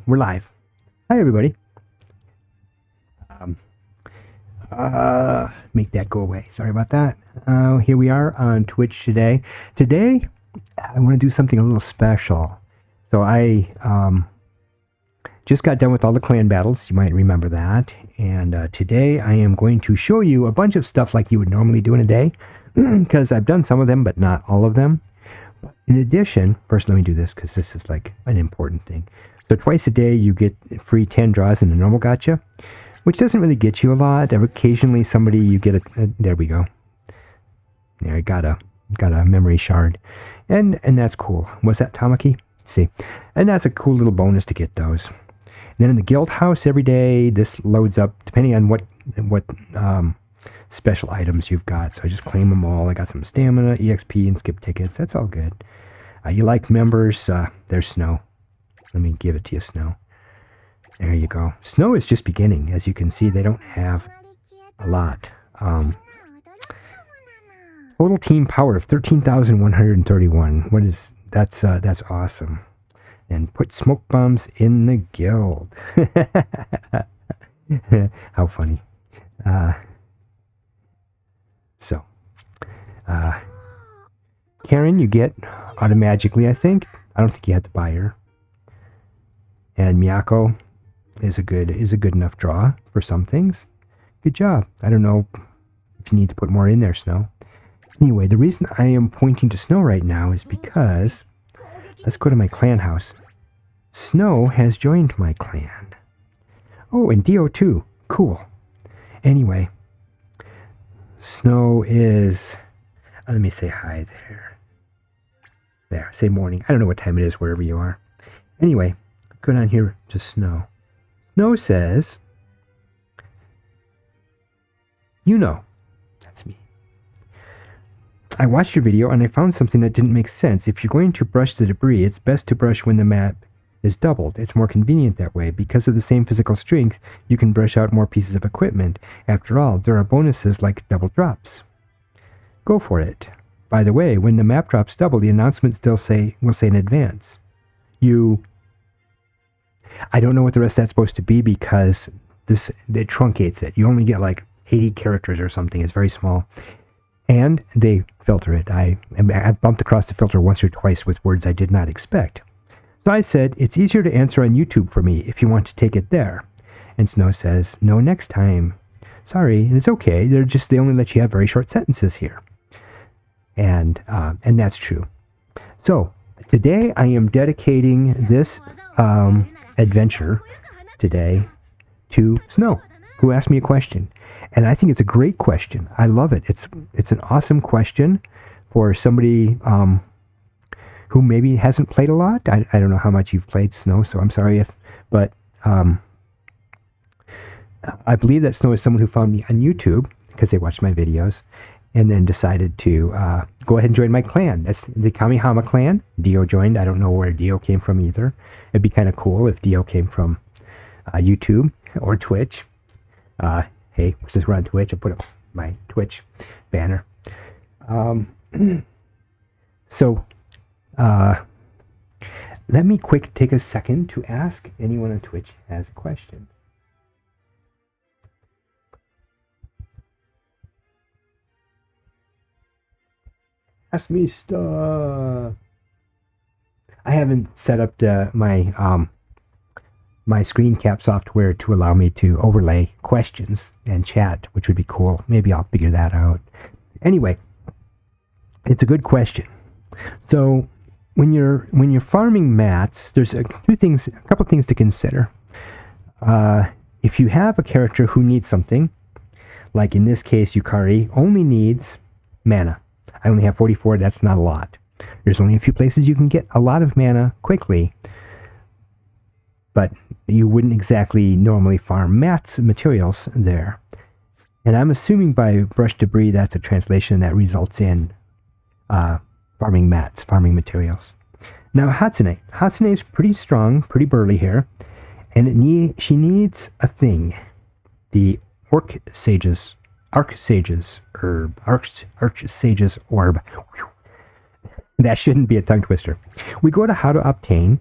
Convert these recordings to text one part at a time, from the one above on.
we're live. Hi, everybody. Make that go away. Sorry about that. Here we are on Twitch today. Today, I want to do something a little special. So I just got done with all the clan battles. You might remember that. And today, I am going to show you a bunch of stuff like you would normally do in a day. Because I've done some of them, but not all of them. In addition, first let me do this because this is like an important thing. So twice a day you get free 10 draws in the normal gacha, which doesn't really get you a lot. Occasionally somebody you get a there we go. There, I got a memory shard. And that's cool. Was that Tamaki? See. And that's a cool little bonus to get those. And then in the guild house every day this loads up depending on what special items you've got. So I just claim them all. I got some stamina, EXP, and skip tickets. That's all good. You like members, there's Snow. Let me give it to you, Snow. There you go. Snow is just beginning. As you can see, they don't have a lot. Total team power of 13,131. What is that's awesome. And put smoke bombs in the guild. How funny. Karen, you get automatically, I think. I don't think you had to buy her. And Miyako is a good enough draw for some things. Good job. I don't know if you need to put more in there, Snow. Anyway, the reason I am pointing to Snow right now is because let's go to my clan house. Snow has joined my clan. Oh, and Dio too. Cool. Anyway, Snow is... let me say hi there. There, say morning. I don't know what time it is wherever you are. Anyway, go down here to Snow. Snow says, you know, that's me. I watched your video and I found something that didn't make sense. If you're going to brush the debris, it's best to brush when the map is doubled. It's more convenient that way. Because of the same physical strength, you can brush out more pieces of equipment. After all, there are bonuses like double drops. Go for it. By the way, when the map drops double, the announcement will say in advance. I don't know what the rest of that's supposed to be because it truncates it. You only get like 80 characters or something. It's very small. And they filter it. I've bumped across the filter once or twice with words I did not expect. So I said, it's easier to answer on YouTube for me if you want to take it there. And Snow says, no, next time. Sorry, and it's okay. They only let you have very short sentences here. And that's true. So today I am dedicating this adventure today to Snow, who asked me a question. And I think it's a great question. I love it. It's an awesome question for somebody who maybe hasn't played a lot. I don't know how much you've played, Snow, so I'm sorry but I believe that Snow is someone who found me on YouTube because they watched my videos and then decided to go ahead and join my clan. That's the Kamihama clan. Dio joined. I don't know where Dio came from either. It'd be kind of cool if Dio came from YouTube or Twitch. Hey, since we're on Twitch, I put up my Twitch banner. So, let me take a second to ask anyone on Twitch has a question. Ask me stuff. I haven't set up my screen cap software to allow me to overlay questions and chat, which would be cool. Maybe I'll figure that out. Anyway, it's a good question. So when you're farming mats, there's a couple things to consider. If you have a character who needs something, like in this case, Yukari only needs mana. I only have 44, that's not a lot. There's only a few places you can get a lot of mana quickly, but you wouldn't exactly normally farm mats materials there. And I'm assuming by brush debris, that's a translation that results in farming mats, farming materials. Now Hatsune. Hatsune is pretty strong, pretty burly here, and she needs a thing. The Archsage's orb. That shouldn't be a tongue twister. We go to how to obtain,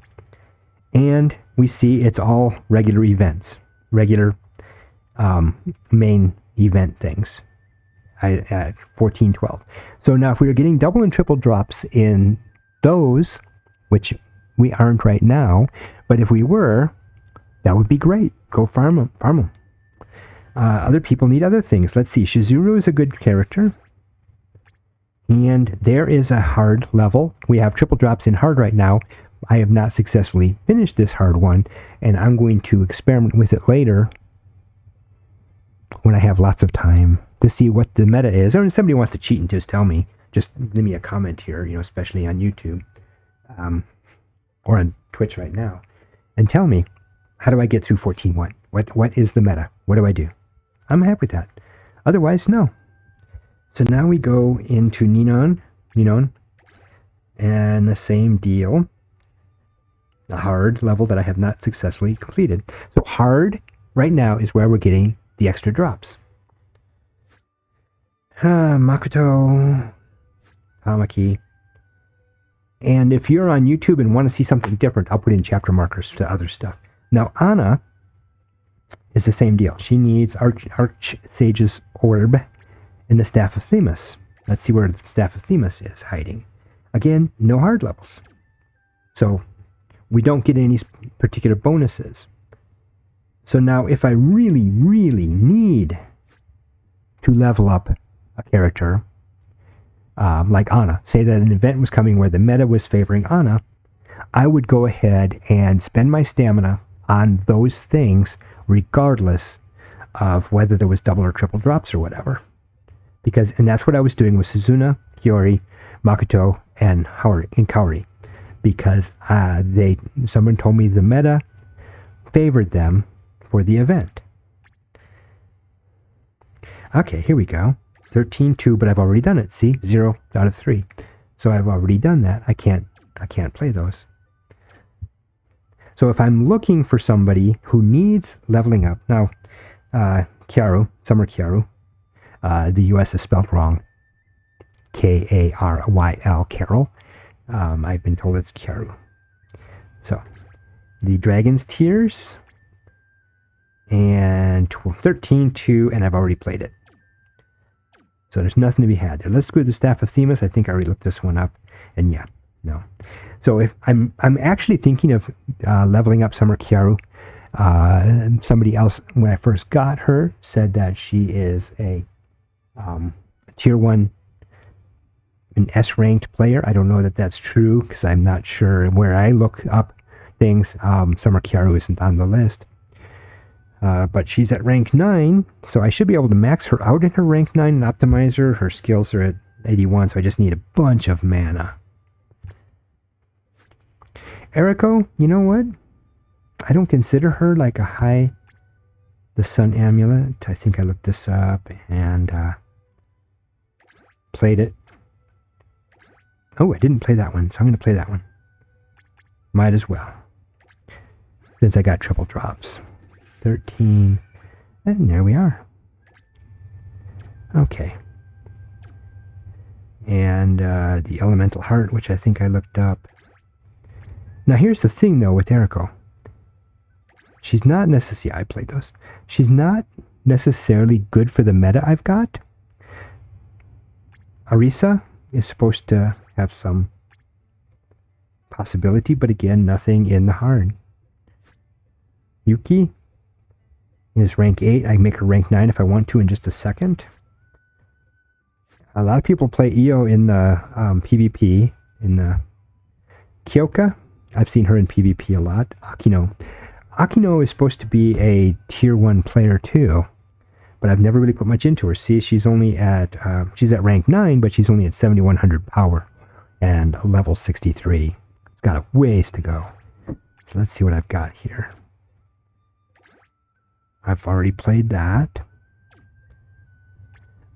and we see it's all regular events, regular main event things at 14, 12. So now if we were getting double and triple drops in those, which we aren't right now, but if we were, that would be great. Go farm them, farm them. Other people need other things. Let's see. Shizuru is a good character. And there is a hard level. We have triple drops in hard right now. I have not successfully finished this hard one, and I'm going to experiment with it later when I have lots of time to see what the meta is. Or if somebody wants to cheat and just tell me, just leave me a comment here, you know, especially on YouTube or on Twitch right now, and tell me, how do I get through 14.1? What is the meta? What do I do? I'm happy with that. Otherwise, no. So now we go into Ninon, and the same deal. The hard level that I have not successfully completed. So hard right now is where we're getting the extra drops. Makoto, Tamaki. And if you're on YouTube and want to see something different, I'll put in chapter markers to other stuff. Now, Anna is the same deal. She needs Archsage's Orb and the Staff of Themis. Let's see where the Staff of Themis is hiding. Again, no hard levels. So we don't get any particular bonuses. So now if I really, really need to level up a character, like Anna, say that an event was coming where the meta was favoring Anna, I would go ahead and spend my stamina on those things regardless of whether there was double or triple drops or whatever. And that's what I was doing with Suzuna, Hiyori, Makoto, and Kaori. Because someone told me the meta favored them for the event. Okay, here we go. 13-2, but I've already done it. See, 0 out of 3. So I've already done that. I can't play those. So if I'm looking for somebody who needs leveling up, now, Kyaru, Summer Kyaru, the US is spelled wrong. K-A-R-Y-L, Carol. I've been told it's Kyaru. So, the Dragon's Tears, and 13-2, and I've already played it. So there's nothing to be had there. Let's go to the Staff of Themis. I think I already looked this one up, and yeah, no. So if I'm actually thinking of leveling up Summer Kyaru. Somebody else, when I first got her, said that she is a tier 1, an S-ranked player. I don't know that that's true, because I'm not sure. Where I look up things, Summer Kyaru isn't on the list. But she's at rank 9, so I should be able to max her out in her rank 9 and optimize her. Her skills are at 81, so I just need a bunch of mana. Eriko, you know what? I don't consider her like a high... The Sun Amulet. I think I looked this up and played it. Oh, I didn't play that one, so I'm going to play that one. Might as well. Since I got triple drops. 13. And there we are. Okay. And the Elemental Heart, which I think I looked up. Now here's the thing, though, with Eriko. She's not necessarily... I played those. She's not necessarily good for the meta I've got. Arisa is supposed to have some possibility, but again, nothing in the hard. Yuki is rank 8. I make her rank 9 if I want to in just a second. A lot of people play Io in the PvP, in the Kyoka. I've seen her in PvP a lot. Akino. Akino is supposed to be a tier 1 player too, but I've never really put much into her. See, she's only at, she's at rank 9, but she's only at 7100 power and level 63. It's got a ways to go. So let's see what I've got here. I've already played that.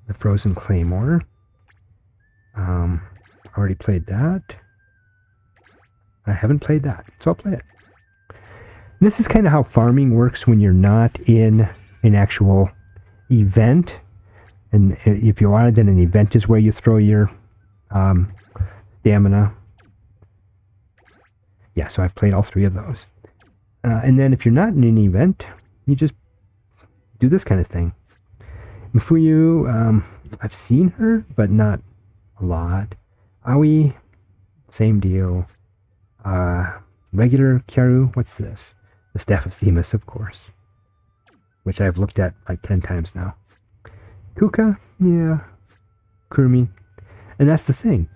The Frozen Claymore. Already played that. I haven't played that, so I'll play it. This is kind of how farming works when you're not in an actual event. And if you are, then an event is where you throw your stamina. Yeah, so I've played all 3 of those. And then if you're not in an event, you just do this kind of thing. Mifuyu, I've seen her, but not a lot. Aoi, same deal. Regular Kyaru, what's this? The Staff of Themis, of course. Which I've looked at like 10 times now. Kuka, yeah. Kurumi. And that's the thing.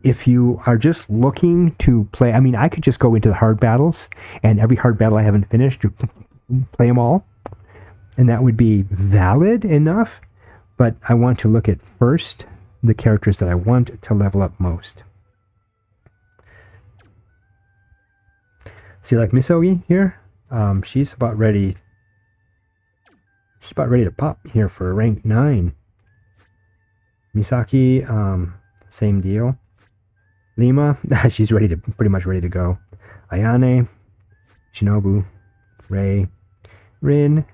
If you are just looking to play, I mean, I could just go into the hard battles, and every hard battle I haven't finished, play them all. And that would be valid enough, but I want to look at first the characters that I want to level up most. See, like Misogi here, she's about ready. She's about ready to pop here for rank 9. Misaki, same deal. Lima, she's ready to pretty much ready to go. Ayane, Shinobu, Rei, Rin,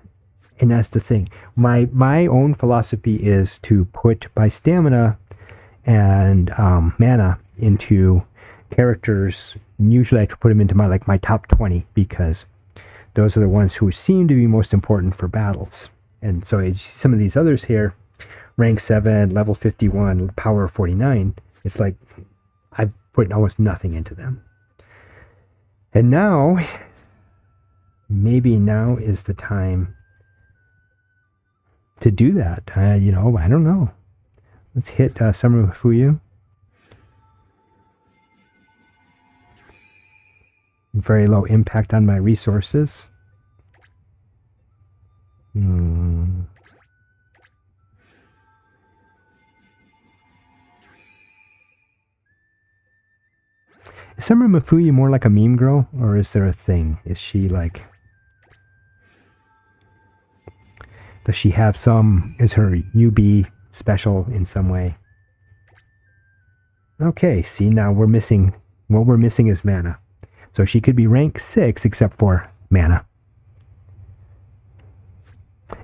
and that's the thing. My own philosophy is to put my stamina and mana into characters. Usually I put them into my top 20 because those are the ones who seem to be most important for battles. And so some of these others here, rank 7, level 51, power 49, it's like I've put almost nothing into them. And now, maybe now is the time to do that. I don't know. Let's hit Summer Mifuyu. Very low impact on my resources. Is Summer Mifuyu more like a meme girl, or is there a thing? Is she like... Does she have some... Is her UB special in some way? Okay, see, now we're missing... What we're missing is mana. So she could be rank 6 except for mana.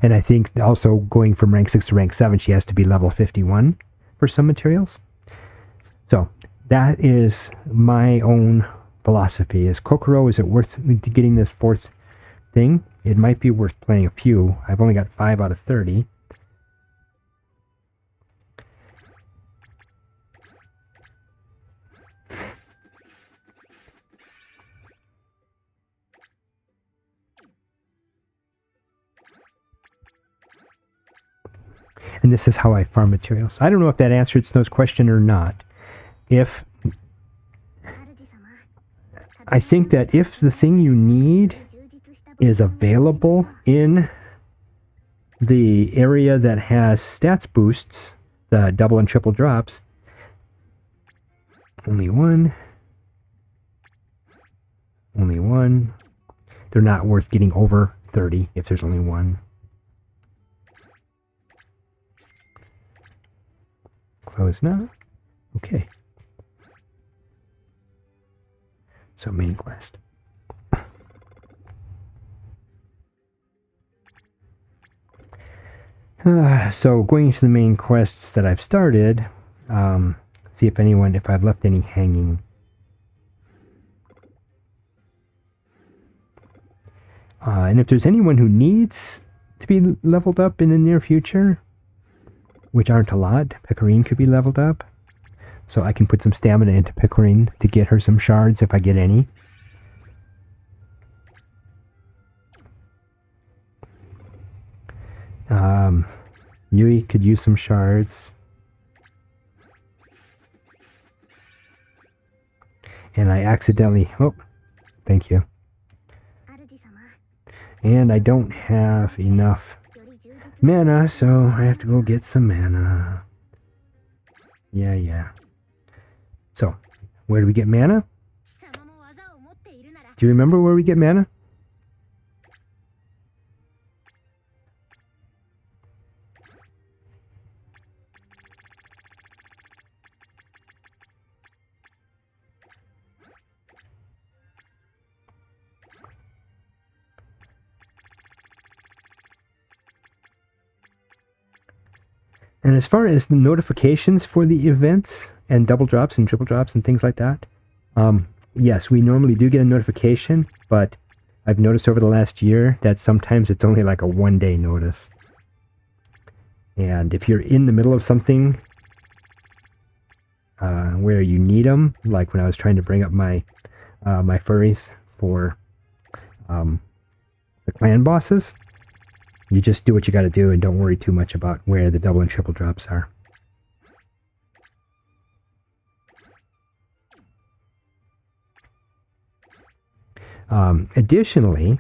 And I think also going from rank 6 to rank 7, she has to be level 51 for some materials. So that is my own philosophy. Is Kokoro, is it worth getting this 4th thing? It might be worth playing a few. I've only got 5 out of 30. And this is how I farm materials. I don't know if that answered Snow's question or not. I think that if the thing you need is available in the area that has stats boosts, the double and triple drops, only one, they're not worth getting over 30 if there's only one. Close now. Okay. So main quest. So going into the main quests that I've started, see if I've left any hanging. And if there's anyone who needs to be leveled up in the near future, which aren't a lot, Pecorine could be leveled up. So I can put some stamina into Pecorine to get her some shards if I get any. Yui could use some shards. And I accidentally... Oh, thank you. And I don't have enough mana, so I have to go get some mana. Yeah. So, where do we get mana? Do you remember where we get mana? And as far as the notifications for the events and double drops and triple drops and things like that, yes, we normally do get a notification, but I've noticed over the last year that sometimes it's only like a 1-day notice. And if you're in the middle of something where you need them, like when I was trying to bring up my my furries for the clan bosses, you just do what you got to do and don't worry too much about where the double and triple drops are. Additionally,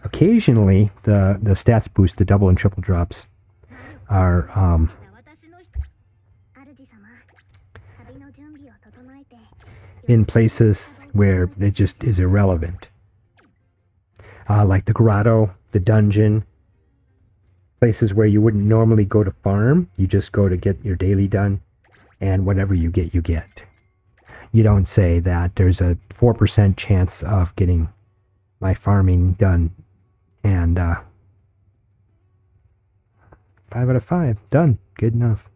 occasionally the stats boost, the double and triple drops, are in places where it just is irrelevant. Like the grotto, the dungeon, places where you wouldn't normally go to farm, you just go to get your daily done, and whatever you get, you get. You don't say that there's a 4% chance of getting my farming done, and 5 out of 5, done, good enough.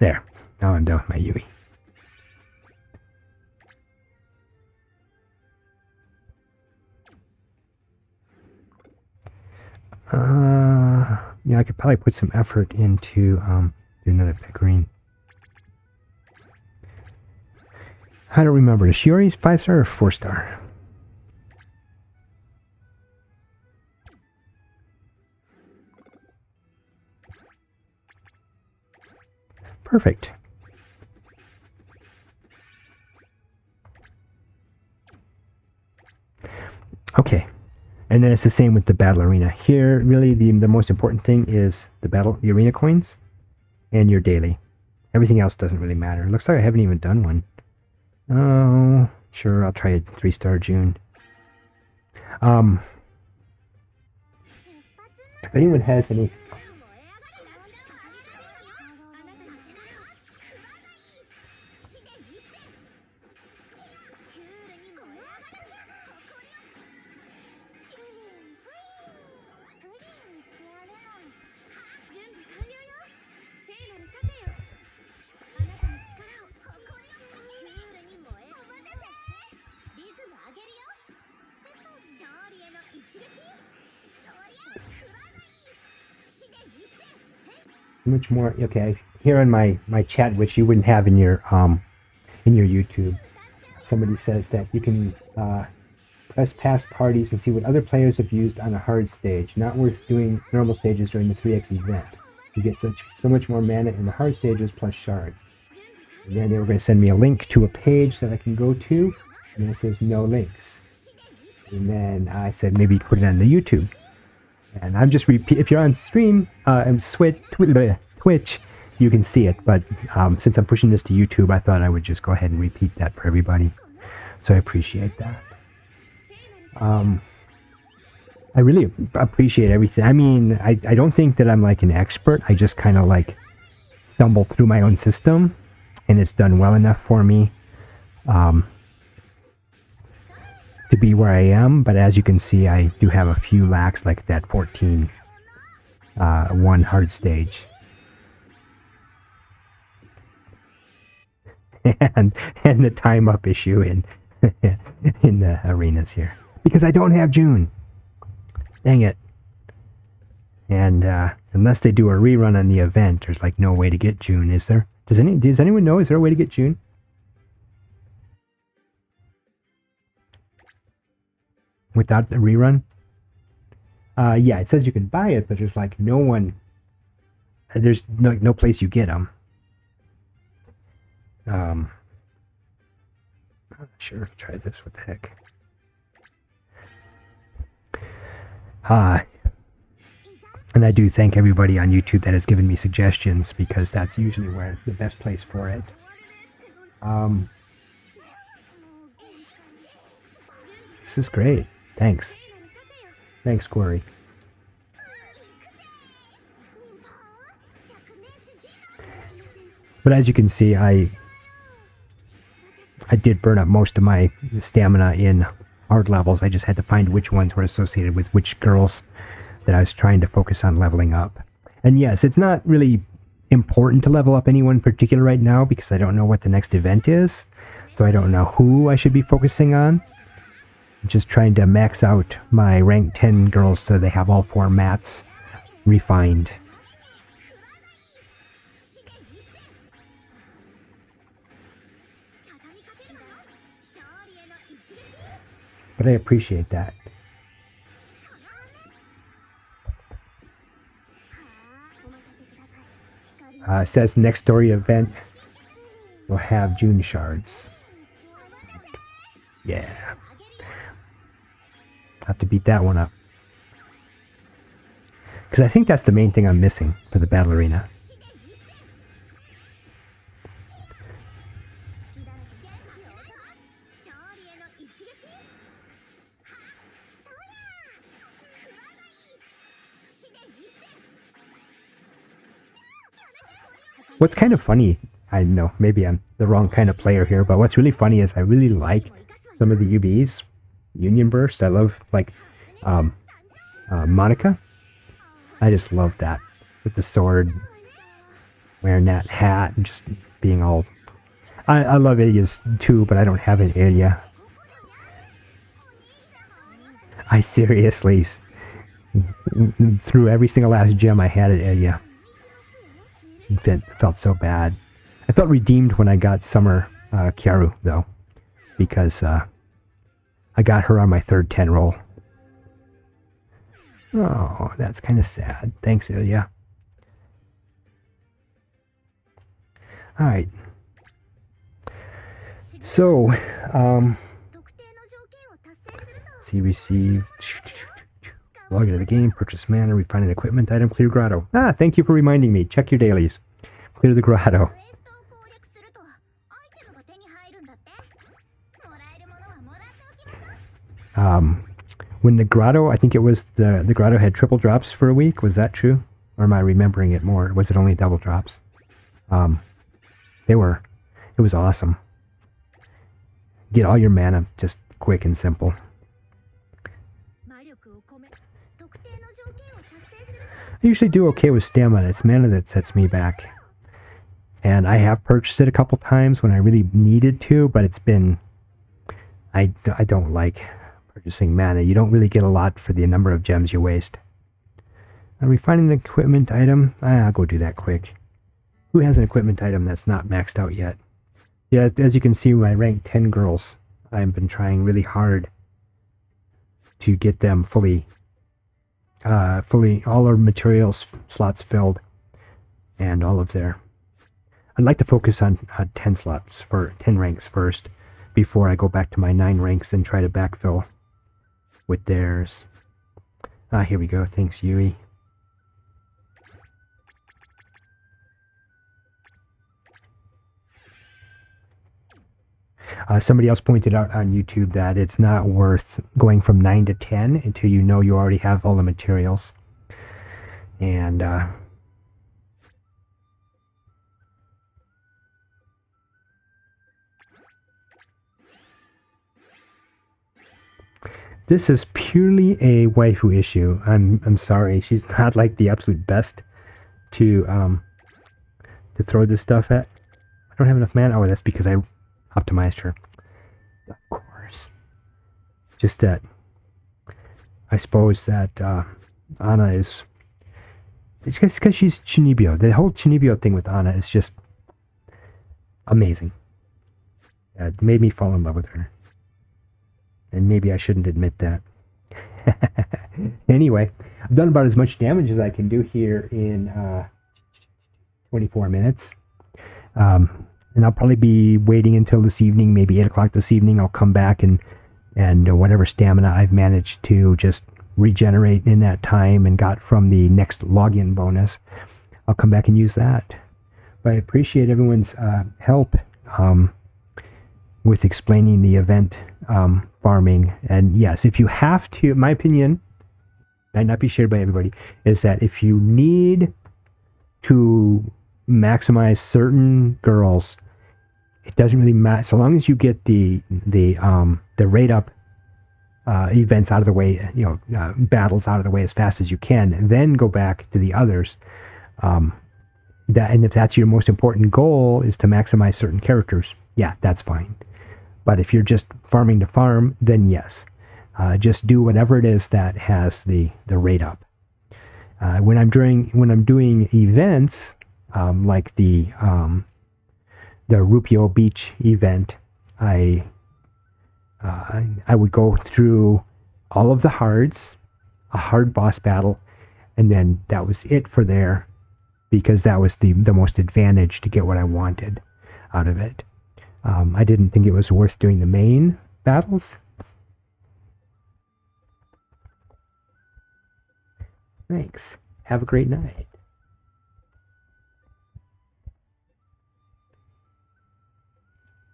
There, now I'm done with my Yui. Yeah, I could probably put some effort into do another figurine. I don't remember. Is Shiori 5-star or 4-star? Perfect. Okay. And then it's the same with the battle arena. Here, really, the most important thing is the arena coins and your daily. Everything else doesn't really matter. Looks like I haven't even done one. Oh, sure, I'll try a 3-star June. If anyone has any... much more. Okay, here on my chat, which you wouldn't have in your YouTube, somebody says that you can press past parties and see what other players have used on a hard stage. Not worth doing normal stages during the 3x event. You get so much more mana in the hard stages plus shards. And then they were going to send me a link to a page that I can go to, and it says no links. And then I said maybe put it on the YouTube. And I'm just if you're on stream and Twitch, you can see it. But since I'm pushing this to YouTube, I thought I would just go ahead and repeat that for everybody. So I appreciate that. I really appreciate everything. I mean, I don't think that I'm like an expert. I just kind of like stumble through my own system, and it's done well enough for me to be where I am. But as you can see, I do have a few lacks, like that 14 one hard stage. and the time up issue in in the arenas here, because I don't have June. Dang it. And unless they do a rerun on the event, there's like no way to get June, is there? Does anyone know? Is there a way to get June? Without the rerun? Yeah, it says you can buy it, but there's like no one. There's no place you get them. I'm not sure. Let's try this. What the heck? And I do thank everybody on YouTube that has given me suggestions, because that's usually where the best place for it. This is great. Thanks. Thanks, Gourry. But as you can see, I did burn up most of my stamina in hard levels. I just had to find which ones were associated with which girls. that I was trying to focus on leveling up. And yes, it's not really important to level up anyone in particular right now because I don't know what the next event is. So I don't know who I should be focusing on. I'm just trying to max out my rank 10 girls so they have all 4 mats refined. But I appreciate that. It says next story event will have June shards. Yeah. Have to beat that one up. Because I think that's the main thing I'm missing for the battle arena. What's kind of funny, I know maybe I'm the wrong kind of player here, but what's really funny is I really like some of the UBs. Union Burst, I love, like, Monica. I just love that, with the sword, wearing that hat, and just being all... I love Ilya's too, but I don't have an Ilya. I seriously, through every single last gem I had at Ilya. It felt so bad. I felt redeemed when I got Summer Kiaru, though, because I got her on my third 10 roll. Oh, that's kind of sad. Thanks, Ilya. Alright. So, see, receive, log into the game, purchase mana, refine an equipment item, clear grotto. Ah, thank you for reminding me. Check your dailies. Clear the grotto. When the grotto, I think it was the grotto had triple drops for a week. Was that true? Or am I remembering it more? Was it only double drops? It was awesome. Get all your mana just quick and simple. I usually do okay with stamina. It's mana that sets me back. And I have purchased it a couple times when I really needed to, but it's been... I don't like purchasing mana. You don't really get a lot for the number of gems you waste. I'm refining the equipment item. I'll go do that quick. Who has an equipment item that's not maxed out yet? Yeah, as you can see, my rank 10 girls, I've been trying really hard to get them fully all our materials slots filled, and all of their... I'd like to focus on 10 slots for 10 ranks first, before I go back to my 9 ranks and try to backfill with theirs. Here we go. Thanks, Yui. Somebody else pointed out on YouTube that it's not worth going from 9 to 10 until you know you already have all the materials. And this is purely a waifu issue. I'm sorry. She's not like the absolute best to throw this stuff at. I don't have enough mana. Oh, that's because I optimized her. Of course. Just that I suppose that Anna is... It's just because she's Chinibyo. The whole Chinibyo thing with Anna is just amazing. It made me fall in love with her. And maybe I shouldn't admit that. Anyway, I've done about as much damage as I can do here in 24 minutes. And I'll probably be waiting until this evening, maybe 8 o'clock this evening. I'll come back and whatever stamina I've managed to just regenerate in that time and got from the next login bonus, I'll come back and use that. But I appreciate everyone's help with explaining the event farming. And yes, if you have to, in my opinion, might not be shared by everybody, is that if you need to maximize certain girls, it doesn't really matter so long as you get the rate up events out of the way, battles out of the way as fast as you can, and then go back to the others. And if that's your most important goal is to maximize certain characters, yeah, that's fine. But if you're just farming to farm, then yes, just do whatever it is that has the rate up. When I'm doing events like the Rupio Beach event, I would go through all of the hards, a hard boss battle, and then that was it for there, because that was the most advantage to get what I wanted out of it. I didn't think it was worth doing the main battles. Thanks. Have a great night.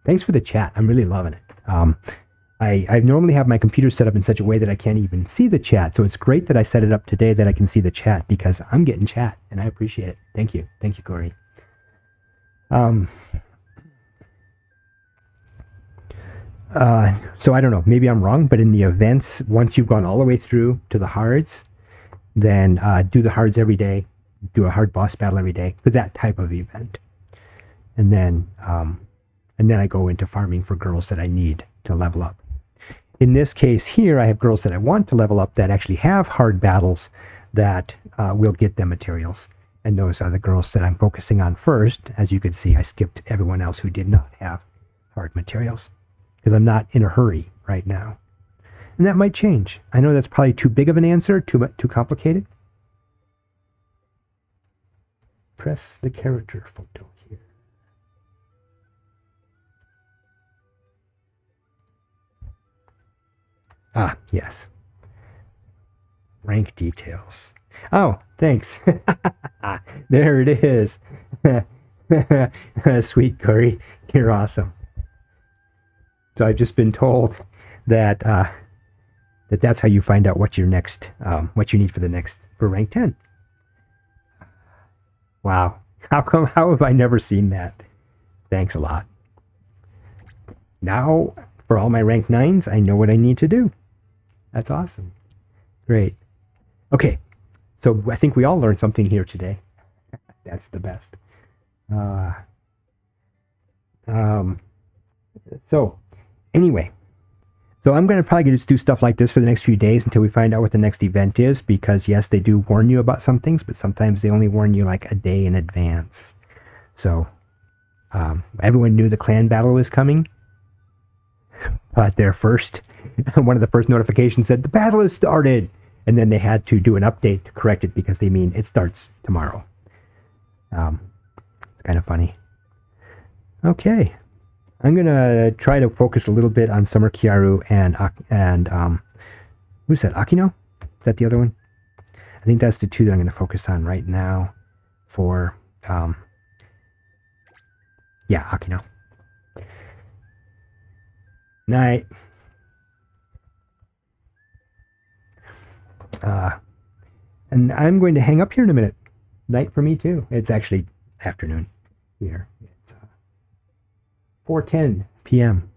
Thanks for the chat. I'm really loving it. I normally have my computer set up in such a way that I can't even see the chat. So it's great that I set it up today that I can see the chat, because I'm getting chat and I appreciate it. Thank you. Thank you, Gourry. So I don't know, maybe I'm wrong, but in the events, once you've gone all the way through to the hards, then do the hards every day, do a hard boss battle every day for that type of event. And then I go into farming for girls that I need to level up. In this case here, I have girls that I want to level up that actually have hard battles that will get them materials. And those are the girls that I'm focusing on first. As you can see, I skipped everyone else who did not have hard materials, because I'm not in a hurry right now. And that might change. I know that's probably too big of an answer, too complicated. Press the character photo here. Ah, yes. Rank details. Oh, thanks. There it is. Sweet Gourry, you're awesome. So I've just been told that that's how you find out what your next, what you need for rank 10. Wow. How have I never seen that? Thanks a lot. Now, for all my rank 9s, I know what I need to do. That's awesome. Great. Okay. So I think we all learned something here today. That's the best. So anyway, so I'm going to probably just do stuff like this for the next few days until we find out what the next event is, because yes, they do warn you about some things, but sometimes they only warn you like a day in advance. So everyone knew the clan battle was coming, but one of the first notifications said the battle has started, and then they had to do an update to correct it, because they mean it starts tomorrow. It's kind of funny. Okay. I'm going to try to focus a little bit on Summer Kiaru and who's that, Akino? Is that the other one? I think that's the two that I'm going to focus on right now for, yeah, Akino. Night. And I'm going to hang up here in a minute. Night for me too. It's actually afternoon here. It's 4:10 p.m.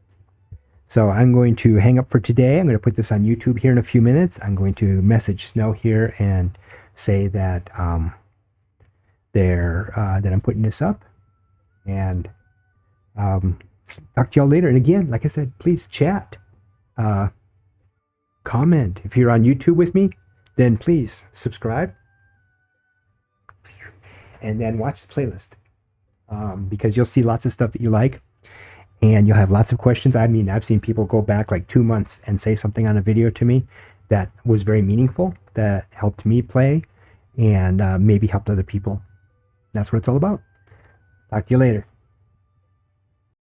So I'm going to hang up for today. I'm going to put this on YouTube here in a few minutes. I'm going to message Snow here and say that that I'm putting this up, and talk to y'all later. And again, like I said, please chat, comment. If you're on YouTube with me, then please subscribe, and then watch the playlist, because you'll see lots of stuff that you like, and you'll have lots of questions. I mean, I've seen people go back like 2 months and say something on a video to me that was very meaningful, that helped me play, and maybe helped other people. That's what it's all about. Talk to you later.